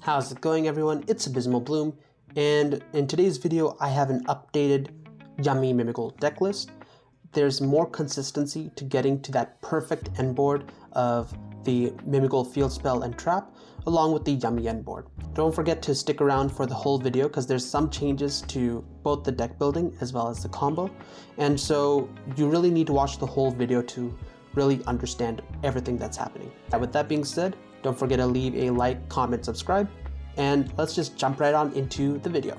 How's it going, everyone? It's Abysmal Bloom, and in today's video I have an updated Yummy Mimighoul deck list. There's more consistency to getting to that perfect end board of the Mimighoul Field Spell and Trap, along with the Yummy end board. Don't forget to stick around for the whole video because there's some changes to both the deck building as well as the combo, and so you really need to watch the whole video to really understand everything that's happening. And with that being said, don't forget to leave a like, comment, subscribe, and let's just jump right on into the video.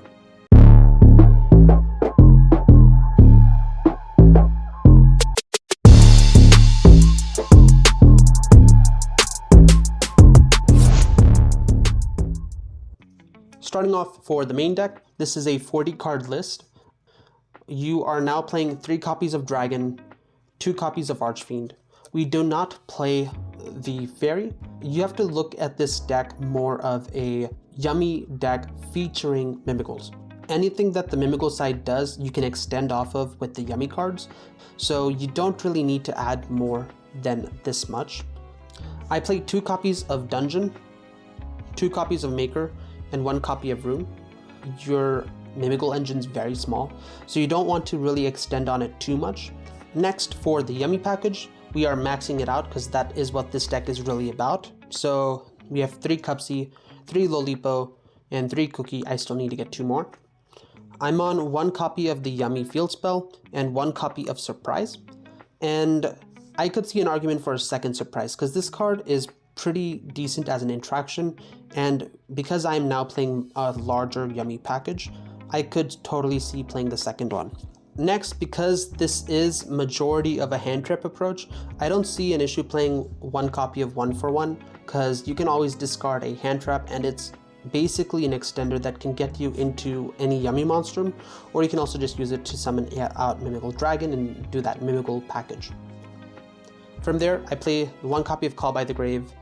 Starting off for the main deck, this is a 40 card list. You are now playing 3 copies of Dragon, 2 copies of Archfiend. We do not play the Fairy. You have to look at this deck more of a Yummy deck featuring Mimighouls. Anything that the Mimighoul side does, you can extend off of with the Yummy cards, so you don't really need to add more than this much. I played 2 copies of Dungeon, 2 copies of Maker, and 1 copy of Rune. Your Mimighoul engine's very small, so you don't want to really extend on it too much. Next, for the Yummy package, we are maxing it out because that is what this deck is really about. So we have 3 Cupsy, 3 Lolipo, and 3 Cookie. I still need to get 2 more. I'm on 1 copy of the Yummy Field Spell and 1 copy of Surprise. And I could see an argument for a second Surprise because this card is pretty decent as an interaction, and because I'm now playing a larger Yummy package, I could totally see playing the second one. Next, because this is majority of a hand trap approach, I don't see an issue playing 1 copy of 1-for-1 because you can always discard a hand trap, and it's basically an extender that can get you into any Yummy monstrum, or you can also just use it to summon out Mimighoul Dragon and do that Mimighoul package. From there, I play 1 copy of Call by the Grave,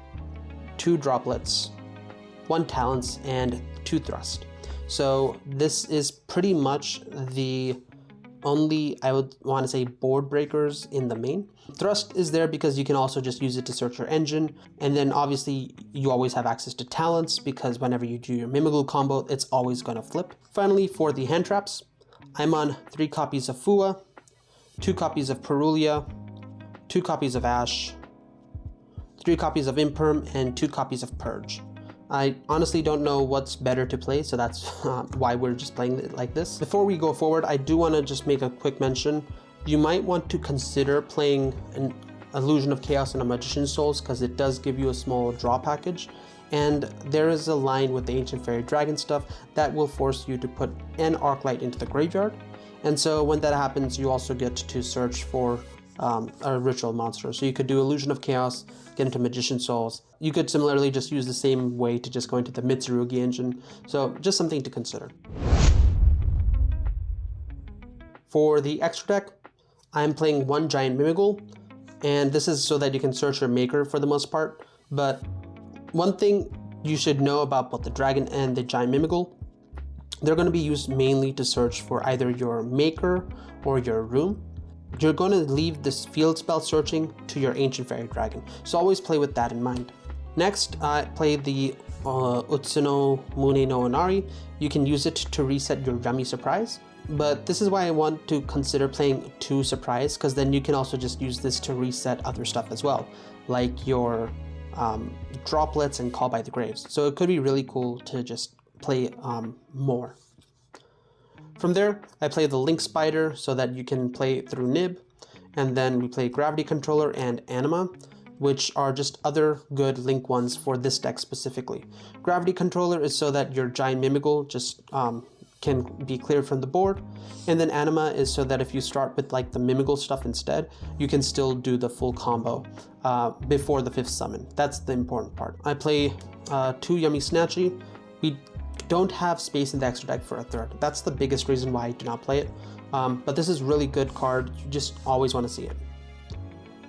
2 Droplets, 1 Talents, and 2 Thrust. So this is pretty much the only, I would want to say, board breakers in the main. Thrust is there because you can also just use it to search your engine, and then obviously you always have access to Talents because whenever you do your Mimighoul combo, it's always going to flip. Finally, for the hand traps, I'm on 3 copies of Fua, 2 copies of Perulia, 2 copies of Ash, 3 copies of Imperm, and 2 copies of Purge. I honestly don't know what's better to play, so that's why we're just playing it like this. Before we go forward, I do want to just make a quick mention. You might want to consider playing an Illusion of Chaos and a Magician's Souls because it does give you a small draw package, and there is a line with the Ancient Fairy Dragon stuff that will force you to put an Arclight into the graveyard, and so when that happens, you also get to search for a ritual monster. So you could do Illusion of Chaos, get into Magician Souls. You could similarly just use the same way to just go into the Mitsurugi engine. So just something to consider. For the extra deck, I'm playing 1 Giant Mimighoul, and this is so that you can search your Maker for the most part. But one thing you should know about both the Dragon and the Giant Mimighoul, they're going to be used mainly to search for either your Maker or your Rune. You're going to leave this field spell searching to your Ancient Fairy Dragon, so always play with that in mind. Next, I play the Utsuno Mune no Inari. You can use it to reset your Yummy Surprise, but this is why I want to consider playing 2 Surprise, because then you can also just use this to reset other stuff as well, like your Droplets and Call by the Graves. So it could be really cool to just play more. From there, I play the Link Spider so that you can play through Nib, and then we play Gravity Controller and Anima, which are just other good Link ones for this deck specifically. Gravity Controller is so that your Giant Mimighoul just can be cleared from the board, and then Anima is so that if you start with like the Mimighoul stuff instead, you can still do the full combo before the 5th summon. That's the important part. I play 2 Yummy Snatchy. We don't have space in the extra deck for a 3rd. That's the biggest reason why I do not play it. But this is really good card. You just always want to see it.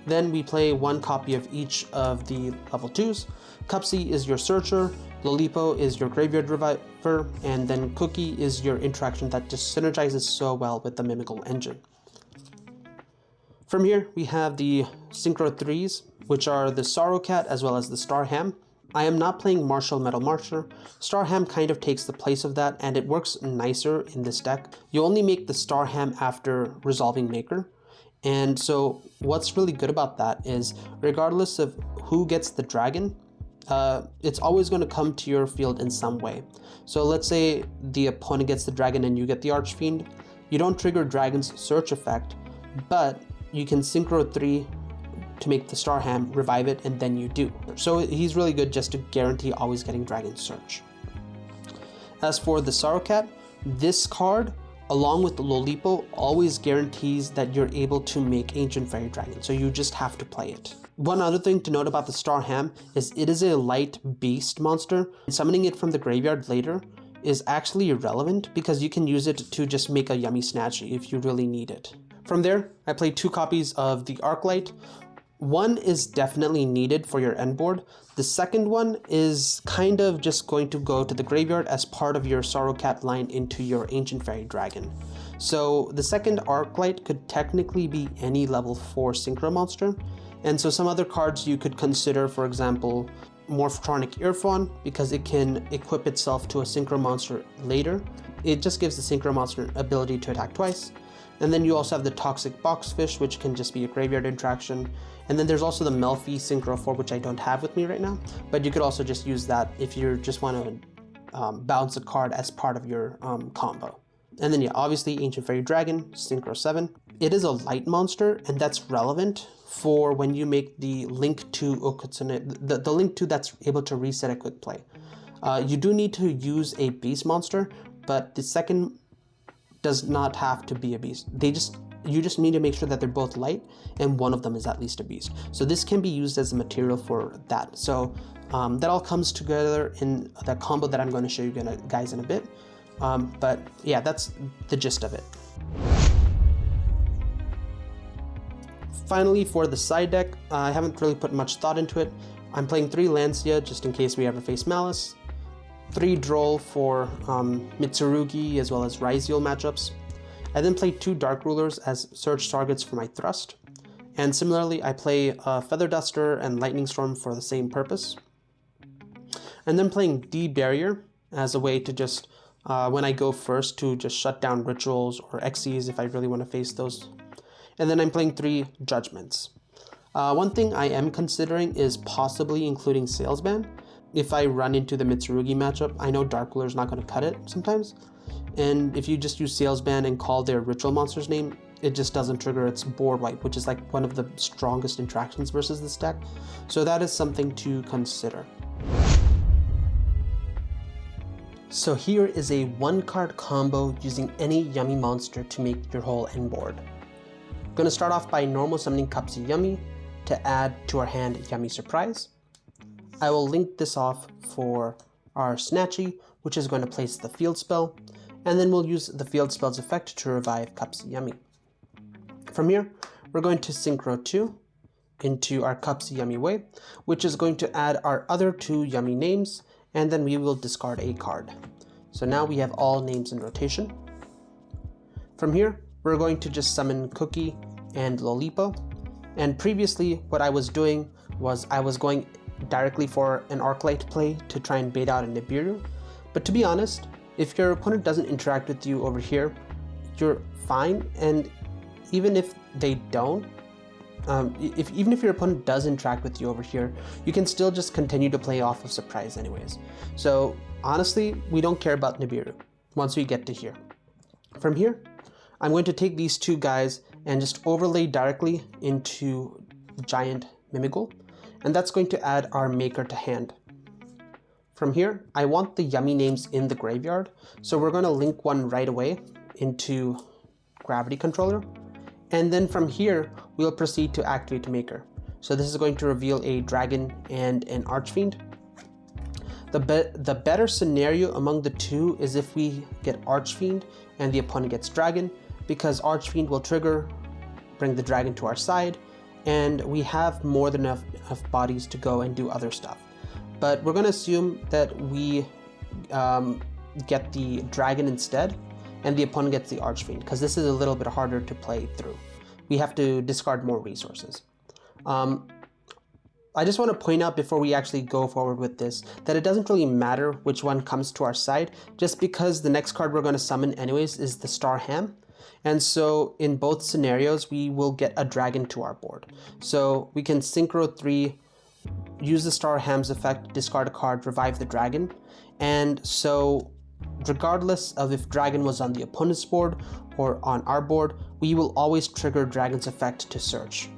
Then we play 1 copy of each of the level 2s. Cupsy is your Searcher, Lolipo is your Graveyard Reviver, and then Cookie is your interaction that just synergizes so well with the Mimighoul engine. From here, we have the Synchro 3s, which are the Sorrow Cat as well as the Star Ham. I am not playing Martial Metal Marcher. Starham kind of takes the place of that, and it works nicer in this deck. You only make the Starham after resolving Maker. And so what's really good about that is regardless of who gets the dragon, it's always going to come to your field in some way. So let's say the opponent gets the dragon and you get the Archfiend. You don't trigger Dragon's Search effect, but you can Synchro 3 to make the Starham, revive it, and then you do. So he's really good just to guarantee always getting Dragon Search. As for the Sorrow Cat, this card, along with the Lolipo, always guarantees that you're able to make Ancient Fairy Dragon, so you just have to play it. One other thing to note about the Starham is it is a light beast monster. Summoning it from the graveyard later is actually irrelevant because you can use it to just make a Yummy Snatchy if you really need it. From there, I played 2 copies of the Arclight. One is definitely needed for your end board. The second one is kind of just going to go to the graveyard as part of your Sorrow Cat line into your Ancient Fairy Dragon. So the second Arclight could technically be any level 4 Synchro monster. And so some other cards you could consider, for example, Morphtronic Earfawn, because it can equip itself to a Synchro monster later. It just gives the Synchro monster ability to attack twice. And then you also have the Toxic Boxfish, which can just be a graveyard interaction. And then there's also the Melfi Synchro 4, which I don't have with me right now, but you could also just use that if you just want to bounce a card as part of your combo. And then yeah, obviously Ancient Fairy Dragon, Synchro 7. It is a light monster, and that's relevant for when you make the Link to Okutsune, the Link to that's able to reset a quick play. You do need to use a beast monster, but the second does not have to be a beast. You just need to make sure that they're both light and one of them is at least a beast. So this can be used as a material for that. So that all comes together in that combo that I'm going to show you guys in a bit. But yeah, that's the gist of it. Finally, for the side deck, I haven't really put much thought into it. I'm playing 3 Lancia just in case we ever face Malice, 3 Droll for Mitsurugi as well as Ryziel matchups. I then play 2 Dark Rulers as search targets for my Thrust. And similarly, I play Feather Duster and Lightning Storm for the same purpose. And then playing D Barrier as a way to just, when I go first, to just shut down Rituals or Xyz if I really want to face those. And then I'm playing 3 Judgments. One thing I am considering is possibly including Salesman. If I run into the Mitsurugi matchup, I know Dark Ruler is not going to cut it sometimes. And if you just use Salesman and call their ritual monster's name, it just doesn't trigger its board wipe, which is like one of the strongest interactions versus this deck. So that is something to consider. So here is a 1-card combo using any Yummy monster to make your whole end board. I'm going to start off by normal summoning Cupsy Yummy to add to our hand Yummy Surprise. I will link this off for our Snatchy, which is going to place the Field Spell, and then we'll use the Field Spell's effect to revive Cupsy Yummy. From here, we're going to Synchro 2 into our Cupsy Yummy way, which is going to add our other 2 Yummy names, and then we will discard a card. So now we have all names in rotation. From here, we're going to just summon Cookie and Lolipo, and previously what I was doing was I was going directly for an Arclight play to try and bait out a Nibiru, but to be honest, if your opponent doesn't interact with you over here, you're fine. And even if they don't, even if your opponent does interact with you over here, you can still just continue to play off of Surprise anyways. So honestly, we don't care about Nibiru once we get to here. From here, I'm going to take these 2 guys and just overlay directly into Giant Mimighoul, and that's going to add our Maker to hand. From here, I want the Yummy names in the graveyard, so we're going to link one right away into Gravity Controller, and then from here, we'll proceed to activate Maker. So this is going to reveal a Dragon and an Archfiend. The better scenario among the 2 is if we get Archfiend and the opponent gets Dragon, because Archfiend will trigger, bring the Dragon to our side, and we have more than enough bodies to go and do other stuff. But we're going to assume that we get the Dragon instead, and the opponent gets the Archfiend, because this is a little bit harder to play through. We have to discard more resources. I just want to point out before we actually go forward with this that it doesn't really matter which one comes to our side, just because the next card we're going to summon anyways is the Star Ham. And so in both scenarios, we will get a dragon to our board. So we can Synchro 3, use the Star Ham's effect, discard a card, revive the dragon. And so regardless of if dragon was on the opponent's board or on our board, we will always trigger dragon's effect to search.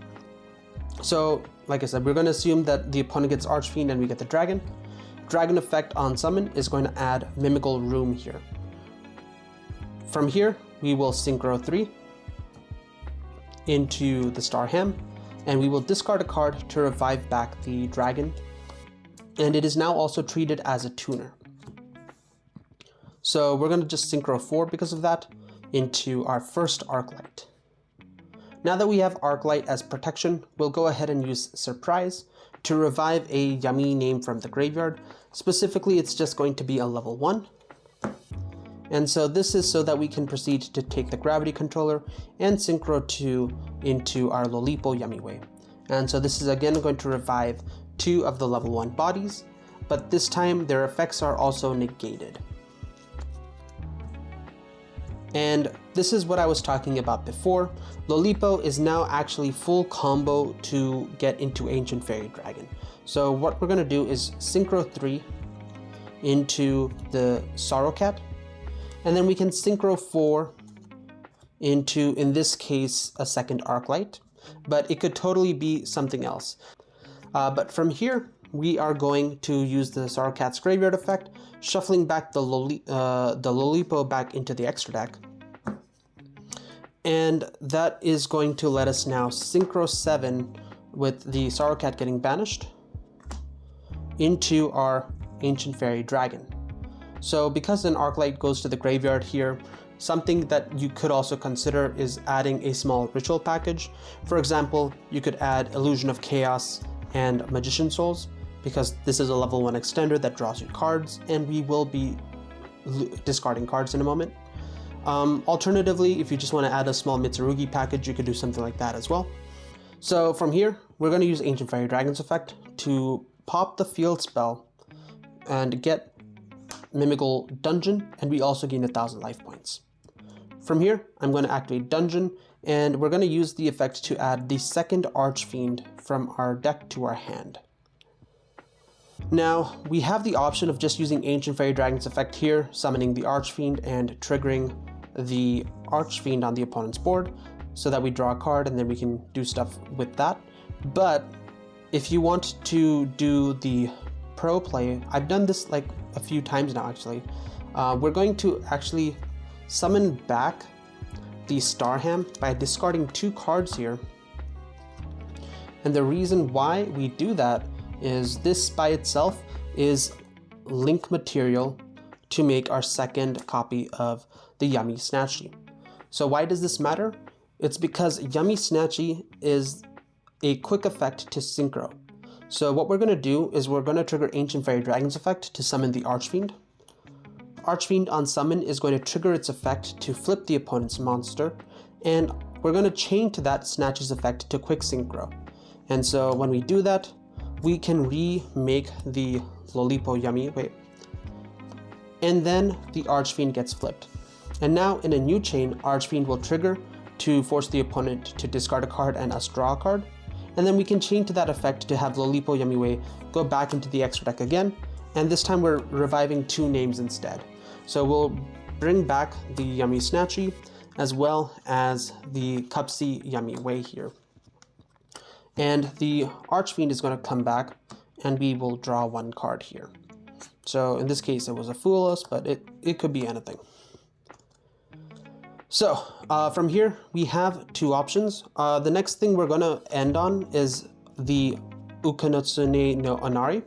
So like I said, we're going to assume that the opponent gets Archfiend and we get the dragon. Dragon effect on summon is going to add Mimighoul Room here. From here, we will Synchro 3 into the Star Ham, and we will discard a card to revive back the dragon. And it is now also treated as a tuner. So we're going to just Synchro 4 because of that into our first Arclight. Now that we have Arclight as protection, we'll go ahead and use Surprise to revive a Yummy name from the graveyard. Specifically, it's just going to be a level 1. And so this is so that we can proceed to take the Gravity Controller and Synchro 2 into our Lolipo Yummy Way. And so this is again going to revive 2 of the level 1 bodies, but this time their effects are also negated. And this is what I was talking about before. Lolipo is now actually full combo to get into Ancient Fairy Dragon. So what we're going to do is Synchro 3 into the Sorrow Cat, and then we can Synchro 4 into, in this case, a second Arclight, but it could totally be something else. But from here, we are going to use the Sorrow Cat's Graveyard effect, shuffling back the Lolipo back into the extra deck. And that is going to let us now Synchro 7 with the Sorrow Cat getting banished into our Ancient Fairy Dragon. So because an Arclight goes to the graveyard here, something that you could also consider is adding a small ritual package. For example, you could add Illusion of Chaos and Magician Souls, because this is a level 1 extender that draws you cards, and we will be discarding cards in a moment. Alternatively, if you just want to add a small Mitsurugi package, you could do something like that as well. So from here, we're going to use Ancient Fairy Dragon's effect to pop the Field Spell and get Mimighoul Dungeon, and we also gain 1,000 life points. From here, I'm going to activate Dungeon, and we're going to use the effect to add the second Archfiend from our deck to our hand. Now, we have the option of just using Ancient Fairy Dragon's effect here, summoning the Archfiend and triggering the Archfiend on the opponent's board so that we draw a card and then we can do stuff with that. But if you want to do the pro play, I've done this like a few times now actually. We're going to actually summon back the Star Ham by discarding 2 cards here. And the reason why we do that is this by itself is link material to make our second copy of the Yummy Snatchy. So why does this matter? It's because Yummy Snatchy is a quick effect to Synchro. So what we're going to do is we're going to trigger Ancient Fairy Dragon's effect to summon the Archfiend. Archfiend on summon is going to trigger its effect to flip the opponent's monster, and we're going to chain to that Snatch's effect to quick Synchro. And so when we do that, we can remake the Lolipo Yummy, and then the Archfiend gets flipped. And now in a new chain, Archfiend will trigger to force the opponent to discard a card and us draw a card. And then we can chain to that effect to have Lolipo Yummy Way go back into the extra deck again, and this time we're reviving 2 names instead. So we'll bring back the Yummy Snatchy as well as the Cupsy Yummy Way here. And the Archfiend is going to come back and we will draw 1 card here. So in this case it was a Foolos, but it could be anything. So from here we have 2 options. The next thing we're going to end on is the Ukanotsune no Onari.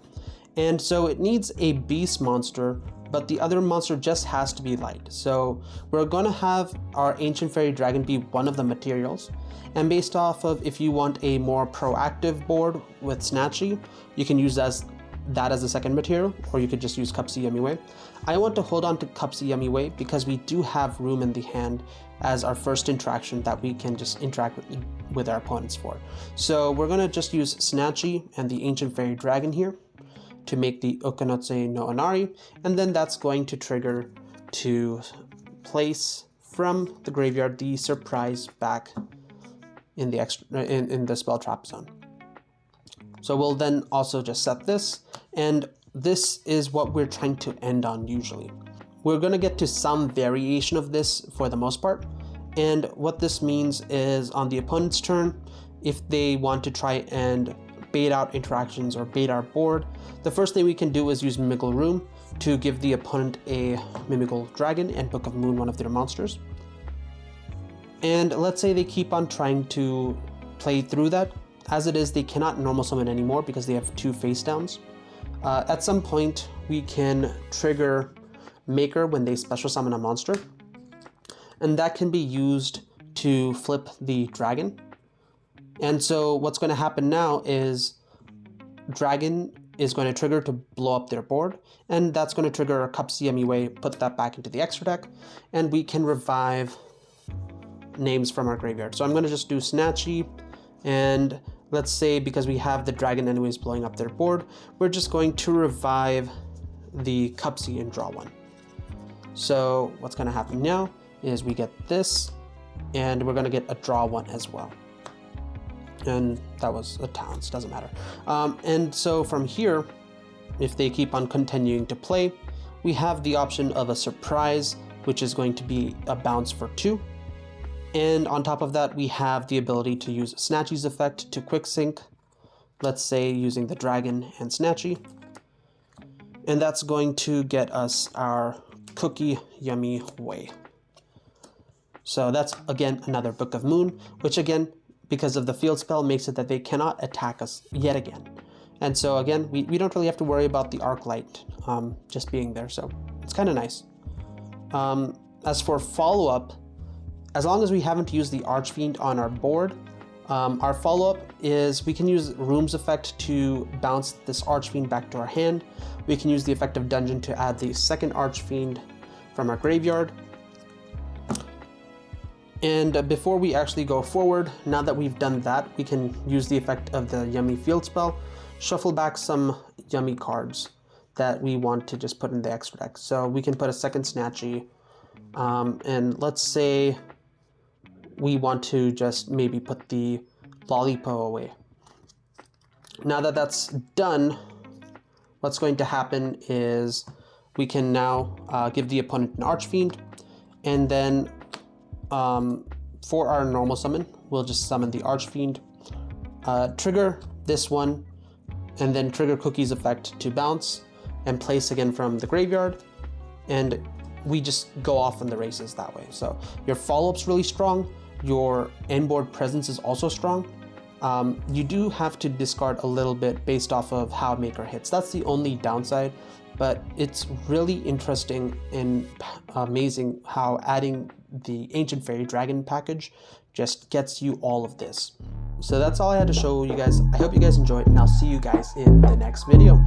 And so it needs a beast monster, but the other monster just has to be light. So we're going to have our Ancient Fairy Dragon be one of the materials. And based off of if you want a more proactive board with Snatchy, you can use as that as a second material, or you could just use Cupsy Yummy Way. I want to hold on to Cupsy Yummy Way because we do have room in the hand as our first interaction that we can just interact with our opponents for. So we're gonna just use Snatchy and the Ancient Fairy Dragon here to make the Okonotse no Inari, and then that's going to trigger to place from the graveyard the surprise back in the spell trap zone. So we'll then also just set this, and this is what we're trying to end on usually. We're gonna get to some variation of this for the most part, and what this means is on the opponent's turn, if they want to try and bait out interactions or bait our board, the first thing we can do is use Mimighoul Room to give the opponent a Mimighoul Dragon and Book of Moon, one of their monsters. And let's say they keep on trying to play through that. As it is, they cannot normal summon anymore because they have 2 face downs. At some point, we can trigger Maker when they special summon a monster, and that can be used to flip the dragon. And so what's going to happen now is Dragon is going to trigger to blow up their board, and that's going to trigger a Cupsy Yummy Way, put that back into the extra deck, and we can revive names from our graveyard. So I'm going to just do Snatchy, and let's say because we have the dragon anyways blowing up their board, we're just going to revive the Cupsy and draw 1. So what's going to happen now is we get this, and we're going to get a draw 1 as well. And that was a Towns, doesn't matter. And so from here, if they keep on continuing to play, we have the option of a surprise, which is going to be a bounce for 2. And on top of that, we have the ability to use Snatchy's effect to quick sync, let's say using the dragon and Snatchy. And that's going to get us our Cookie Yummy Way. So that's, again, another Book of Moon, which again, because of the field spell, makes it that they cannot attack us yet again. And so again, we don't really have to worry about the Arc Light just being there, so it's kind of nice. As for follow-up, as long as we haven't used the Archfiend on our board, our follow-up is we can use Room's effect to bounce this Archfiend back to our hand. We can use the effect of Dungeon to add the second Archfiend from our graveyard. And before we actually go forward, now that we've done that, we can use the effect of the Yummy Field Spell, shuffle back some Yummy cards that we want to just put in the extra deck. So we can put a second Snatchy, and let's say we want to just maybe put the Lollipo away. Now that that's done, what's going to happen is we can now give the opponent an Archfiend, and then for our normal summon, we'll just summon the Archfiend, trigger this one, and then trigger Cookie's effect to bounce and place again from the graveyard, and we just go off on the races that way. So your follow-up's really strong, your end-board presence is also strong. You do have to discard a little bit based off of how Maker hits. That's the only downside, but it's really interesting and amazing how adding the Ancient Fairy Dragon package just gets you all of this. So that's all I had to show you guys. I hope you guys enjoyed, and I'll see you guys in the next video.